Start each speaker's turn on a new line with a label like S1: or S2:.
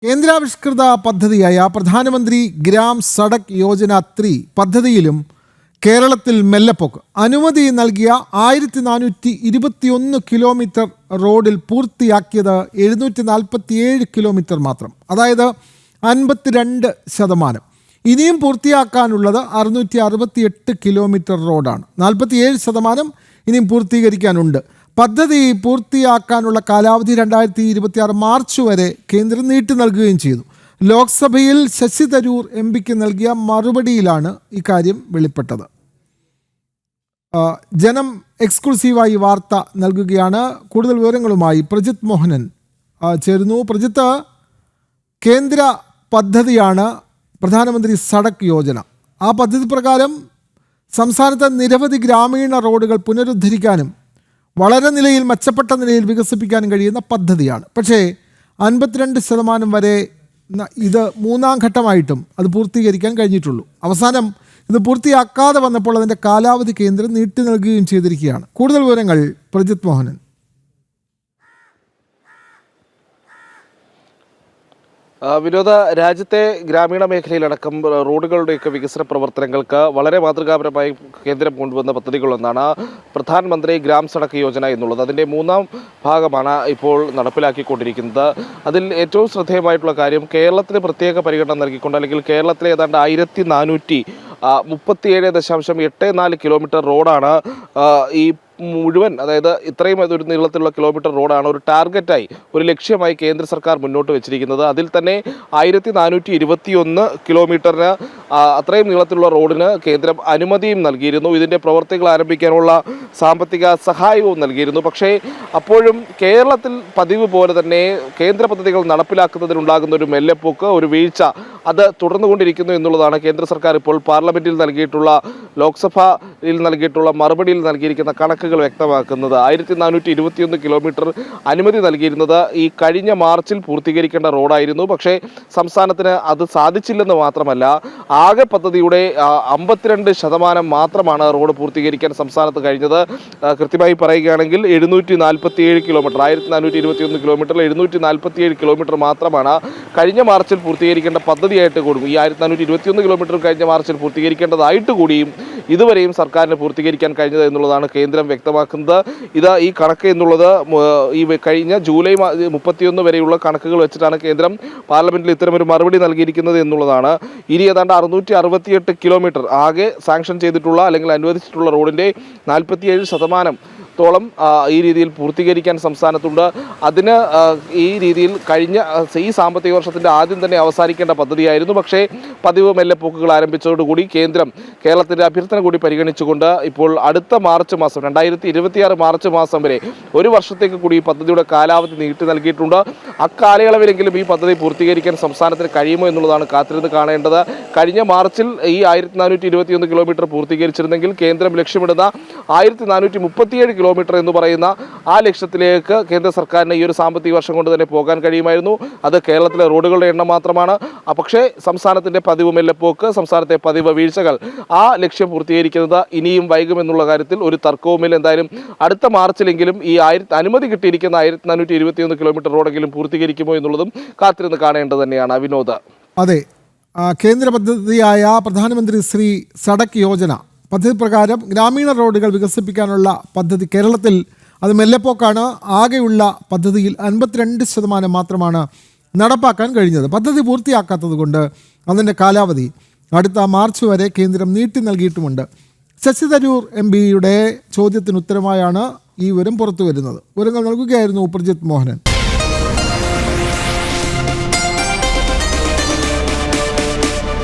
S1: കേന്ദ്രാവിഷ്കൃത പദ്ധതിയായ പ്രധാനമന്ത്രി ഗ്രാം സഡക് യോജന 3 പദ്ധതിയിലും കേരളത്തിൽ മെല്ലെപ്പോക്ക്. അനുമതി നൽകിയ 1421 കിലോമീറ്റർ റോഡിൽ പൂർത്തിയാക്കിയത് 747 കിലോമീറ്റർ മാത്രം, അതായത് 52%. ഇനിയും പൂർത്തിയാക്കാനുള്ളത് 668 കിലോമീറ്റർ റോഡാണ്. 47% ഇനിയും പൂർത്തീകരിക്കാനുണ്ട്. പദ്ധതി പൂർത്തിയാക്കാനുള്ള കാലാവധി 2026 മാർച്ച് വരെ കേന്ദ്രം നീട്ടി നൽകുകയും ചെയ്തു. ലോക്സഭയിൽ ശശി തരൂർ എംപിക്ക് നൽകിയ മറുപടിയിലാണ് ഇക്കാര്യം വെളിപ്പെട്ടത്. ജനം എക്സ്ക്ലൂസീവായി വാർത്ത നൽകുകയാണ്. കൂടുതൽ വിവരങ്ങളുമായി പ്രജിത് മോഹനൻ ചേരുന്നു. പ്രജിത്ത്, കേന്ദ്ര പദ്ധതിയാണ് പ്രധാനമന്ത്രി സഡക് യോജന. ആ പദ്ധതി പ്രകാരം സംസ്ഥാനത്തെ നിരവധി ഗ്രാമീണ റോഡുകൾ പുനരുദ്ധരിക്കാനും വളരെ നിലയിൽ മെച്ചപ്പെട്ട നിലയിൽ വികസിപ്പിക്കാനും കഴിയുന്ന പദ്ധതിയാണ്. പക്ഷേ 52% വരെ ഇത് മൂന്നാം ഘട്ടമായിട്ടും അത് പൂർത്തീകരിക്കാൻ കഴിഞ്ഞിട്ടുള്ളൂ. അവസാനം ഇത് പൂർത്തിയാക്കാതെ വന്നപ്പോൾ അതിൻ്റെ കാലാവധി കേന്ദ്രം നീട്ടി നൽകുകയും ചെയ്തിരിക്കുകയാണ്. കൂടുതൽ വിവരങ്ങൾ പ്രജിത് മോഹനൻ.
S2: വിനോദ, രാജ്യത്തെ ഗ്രാമീണ മേഖലയിലടക്കം റോഡുകളുടെയൊക്കെ വികസന പ്രവർത്തനങ്ങൾക്ക് വളരെ മാതൃകാപരമായി കേന്ദ്രം കൊണ്ടുവന്ന പദ്ധതികളൊന്നാണ് പ്രധാനമന്ത്രി ഗ്രാം സഡക് യോജന എന്നുള്ളത്. അതിൻ്റെ മൂന്നാം ഭാഗമാണ് ഇപ്പോൾ നടപ്പിലാക്കിക്കൊണ്ടിരിക്കുന്നത്. അതിൽ ഏറ്റവും ശ്രദ്ധേയമായിട്ടുള്ള കാര്യം, കേരളത്തിന് പ്രത്യേക പരിഗണന നൽകിക്കൊണ്ട്, അല്ലെങ്കിൽ കേരളത്തിലെ ഏതാണ്ട് 1437.84 കിലോമീറ്റർ റോഡാണ് ഈ മുഴുവൻ, അതായത് ഇത്രയും ഒരു നീളത്തിലുള്ള കിലോമീറ്റർ റോഡാണ് ഒരു ടാർഗറ്റായി, ഒരു ലക്ഷ്യമായി കേന്ദ്ര സർക്കാർ മുന്നോട്ട് വെച്ചിരിക്കുന്നത്. അതിൽ തന്നെ 1421 കിലോമീറ്ററിന് അത്രയും നീളത്തിലുള്ള റോഡിന് കേന്ദ്രം അനുമതിയും നൽകിയിരുന്നു. ഇതിൻ്റെ പ്രവർത്തികൾ ആരംഭിക്കാനുള്ള സാമ്പത്തിക സഹായവും നൽകിയിരുന്നു. പക്ഷേ അപ്പോഴും കേരളത്തിൽ പതിവ് പോലെ തന്നെ കേന്ദ്ര പദ്ധതികൾ നടപ്പിലാക്കുന്നതിനുണ്ടാകുന്ന ഒരു മെല്ലെപ്പോക്ക്, ഒരു വീഴ്ച, അത് തുടർന്നുകൊണ്ടിരിക്കുന്നു എന്നുള്ളതാണ് കേന്ദ്ര സർക്കാർ ഇപ്പോൾ പാർലമെന്റിൽ നൽകിയിട്ടുള്ള, ലോക്സഭയിൽ നൽകിയിട്ടുള്ള മറുപടിയിൽ നൽകിയിരിക്കുന്ന കണക്കുകൾ വ്യക്തമാക്കുന്നത്. 1421 കിലോമീറ്റർ അനുമതി നൽകിയിരുന്നത് ഈ കഴിഞ്ഞ മാർച്ചിൽ പൂർത്തീകരിക്കേണ്ട റോഡായിരുന്നു. പക്ഷേ സംസ്ഥാനത്തിന് അത് സാധിച്ചില്ലെന്ന് മാത്രമല്ല, ആകെ പദ്ധതിയുടെ 52% മാത്രമാണ് റോഡ് പൂർത്തീകരിക്കാൻ സംസ്ഥാനത്ത് കഴിഞ്ഞത്. കൃത്യമായി പറയുകയാണെങ്കിൽ 747 കിലോമീറ്റർ, 1421 കിലോമീറ്ററിൽ 747 കിലോമീറ്റർ മാത്രമാണ് കഴിഞ്ഞ മാർച്ചിൽ പൂർത്തീകരിക്കേണ്ട പദ്ധതിയായിട്ട് കൂടും. ഈ 1421 കിലോമീറ്റർ കഴിഞ്ഞ മാർച്ചിൽ പൂർത്തീകരിക്കേണ്ടതായിട്ട് കൂടിയും ഇതുവരെയും സർക്കാരിന് പൂർത്തീകരിക്കാൻ കഴിഞ്ഞത് എന്നുള്ളതാണ് കേന്ദ്രം വ്യക്തമാക്കുന്നത്. ഈ കണക്ക് എന്നുള്ളത് ഈ കഴിഞ്ഞ ജൂലൈ 31 വരെയുള്ള കണക്കുകൾ വെച്ചിട്ടാണ് കേന്ദ്രം പാർലമെന്റിൽ ഇത്തരമൊരു മറുപടി നൽകിയിരിക്കുന്നത് എന്നുള്ളതാണ്. ഇനി ഏതാണ്ട് 668 കിലോമീറ്റർ ആകെ സാങ്ഷൻ ചെയ്തിട്ടുള്ള, അല്ലെങ്കിൽ അനുവദിച്ചിട്ടുള്ള റോഡിൻ്റെ 47% ഈ രീതിയിൽ പൂർത്തീകരിക്കാൻ സംസ്ഥാനത്തുണ്ട്. അതിന് ഈ രീതിയിൽ ഈ സാമ്പത്തിക വർഷത്തിൻ്റെ ആദ്യം തന്നെ അവസാനിക്കേണ്ട പദ്ധതിയായിരുന്നു. പക്ഷേ പതിവ് മെല്ലെപ്പോക്കുകൾ ആരംഭിച്ചതോടുകൂടി കേന്ദ്രം കേരളത്തിൻ്റെ അഭ്യർത്ഥന കൂടി പരിഗണിച്ചുകൊണ്ട് ഇപ്പോൾ അടുത്ത മാർച്ച് മാസം, 2026 മാർച്ച് മാസം വരെ, ഒരു വർഷത്തേക്ക് കൂടി ഈ പദ്ധതിയുടെ കാലാവധി നീട്ടി നൽകിയിട്ടുണ്ട്. അക്കാലയളവിലെങ്കിലും ഈ പദ്ധതി പൂർത്തീകരിക്കാൻ സംസ്ഥാനത്തിന് കഴിയുമോ എന്നുള്ളതാണ് കാത്തിരുന്ന് കാണേണ്ടത്. കഴിഞ്ഞ മാർച്ചിൽ ഈ 1421 കിലോമീറ്റർ പൂർത്തീകരിച്ചിരുന്നെങ്കിൽ കേന്ദ്രം ലക്ഷ്യമിടുന്ന 1437 കിലോമീറ്റർ എന്ന് പറയുന്ന ആ ലക്ഷ്യത്തിലേക്ക് കേന്ദ്ര സർക്കാരിന് ഈ ഒരു സാമ്പത്തിക വർഷം കൊണ്ട് തന്നെ പോകാൻ കഴിയുമായിരുന്നു. അത് കേരളത്തിലെ റോഡുകളുടെ എണ്ണം മാത്രമാണ്. പക്ഷേ സംസ്ഥാനത്തിൻ്റെ പതിവ് മെല്ലെപ്പോക്ക്, സംസ്ഥാനത്തെ പതിവ് വീഴ്ചകൾ, ആ ലക്ഷ്യം പൂർത്തീകരിക്കുന്നത് ഇനിയും വൈകുമെന്നുള്ള കാര്യത്തിൽ ഒരു തർക്കവുമില്ല. എന്തായാലും അടുത്ത മാർച്ചിലെങ്കിലും ഈ അനുമതി കിട്ടിയിരിക്കുന്ന 1421 കിലോമീറ്റർ റോഡെങ്കിലും പൂർത്തീകരിക്കുമോ എന്നുള്ളതും കാത്തിരുന്ന് കാണേണ്ടത് തന്നെയാണ് വിനോദ്.
S1: അതെ, കേന്ദ്ര പദ്ധതിയായ പ്രധാനമന്ത്രി ശ്രീ സഡക് യോജന പദ്ധതി പ്രകാരം ഗ്രാമീണ റോഡുകൾ വികസിപ്പിക്കാനുള്ള പദ്ധതി കേരളത്തിൽ അത് മെല്ലെപ്പോക്കാണ്. ആകെയുള്ള പദ്ധതിയിൽ 52% മാത്രമാണ് നടപ്പാക്കാൻ കഴിഞ്ഞത്. പദ്ധതി പൂർത്തിയാക്കാത്തത് കൊണ്ട് അതിൻ്റെ കാലാവധി അടുത്ത മാർച്ച് വരെ കേന്ദ്രം നീട്ടി നൽകിയിട്ടുമുണ്ട്. ശശി തരൂർ എംപിയുടെ ചോദ്യത്തിന് ഉത്തരമായാണ് ഈ വിവരം പുറത്തു വരുന്നത്. വിവരങ്ങൾ നൽകുകയായിരുന്നു പ്രജിത് മോഹനൻ.